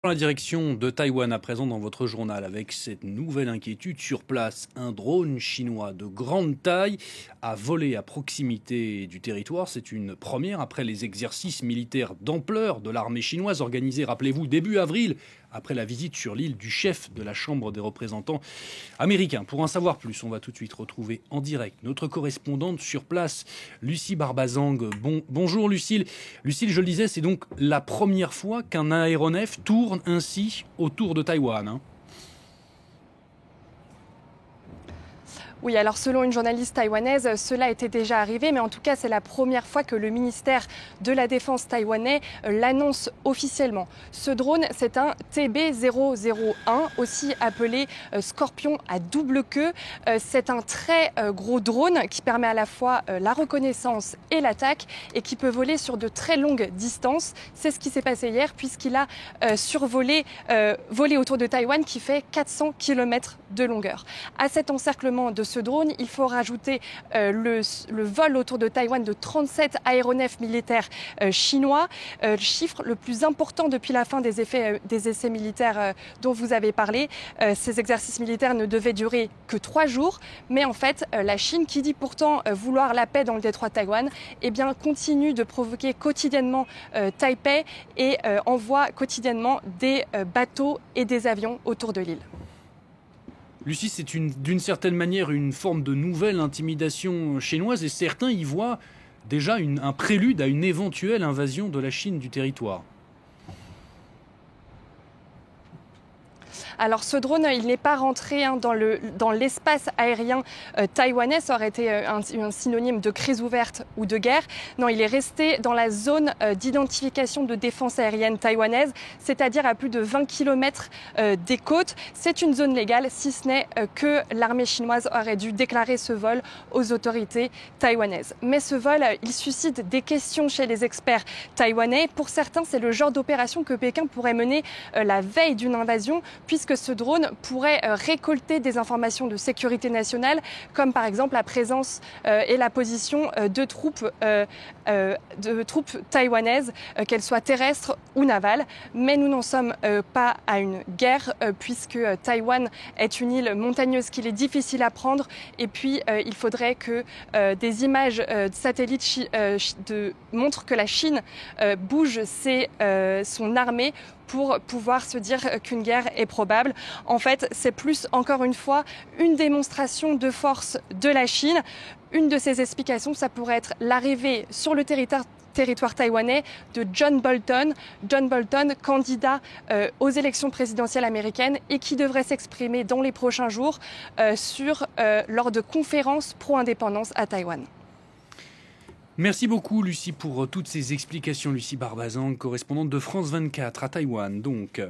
La direction de Taïwan à présent dans votre journal avec cette nouvelle inquiétude sur place. Un drone chinois de grande taille a volé à proximité du territoire. C'est une première après les exercices militaires d'ampleur de l'armée chinoise organisés, rappelez-vous, début avril, après la visite sur l'île du chef de la Chambre des représentants américains. Pour en savoir plus, on va tout de suite retrouver en direct notre correspondante sur place, Lucie Barbazang. Bonjour Lucille. Lucille, je le disais, c'est donc la première fois qu'un aéronef tourne ainsi autour de Taïwan, hein. Oui, alors selon une journaliste taïwanaise, cela était déjà arrivé, mais en tout cas, c'est la première fois que le ministère de la Défense taïwanais l'annonce officiellement. Ce drone, c'est un TB001, aussi appelé Scorpion à double queue. C'est un très gros drone qui permet à la fois la reconnaissance et l'attaque et qui peut voler sur de très longues distances. C'est ce qui s'est passé hier puisqu'il a volé autour de Taïwan qui fait 400 km de longueur. À cet encerclement de ce drone, il faut rajouter le vol autour de Taïwan de 37 aéronefs militaires chinois, chiffre le plus important depuis la fin des essais militaires dont vous avez parlé. Ces exercices militaires ne devaient durer que 3 jours, mais en fait, la Chine, qui dit pourtant vouloir la paix dans le détroit de Taïwan, eh bien, continue de provoquer quotidiennement Taipei et envoie quotidiennement des bateaux et des avions autour de l'île. Lucie, c'est d'une certaine manière une forme de nouvelle intimidation chinoise et certains y voient déjà un prélude à une éventuelle invasion de la Chine du territoire. Alors ce drone, il n'est pas rentré dans l'espace aérien taïwanais, ça aurait été un synonyme de crise ouverte ou de guerre. Non, il est resté dans la zone d'identification de défense aérienne taïwanaise, c'est-à-dire à plus de 20 km des côtes. C'est une zone légale, si ce n'est que l'armée chinoise aurait dû déclarer ce vol aux autorités taïwanaises. Mais ce vol, il suscite des questions chez les experts taïwanais. Pour certains, c'est le genre d'opération que Pékin pourrait mener la veille d'une invasion, puisque ce drone pourrait récolter des informations de sécurité nationale, comme par exemple la présence et la position de troupes taïwanaises, qu'elles soient terrestres ou navales. Mais nous n'en sommes pas à une guerre, puisque Taïwan est une île montagneuse qu'il est difficile à prendre. Et puis, il faudrait que des images satellites montrent que la Chine bouge son armée pour pouvoir se dire qu'une guerre est probable. En fait, c'est plus, encore une fois, une démonstration de force de la Chine. Une de ces explications, ça pourrait être l'arrivée sur le territoire taïwanais de John Bolton. John Bolton, candidat aux élections présidentielles américaines et qui devrait s'exprimer dans les prochains jours lors de conférences pro-indépendance à Taïwan. Merci beaucoup Lucie pour toutes ces explications. Lucie Barbazang, correspondante de France 24 à Taïwan donc.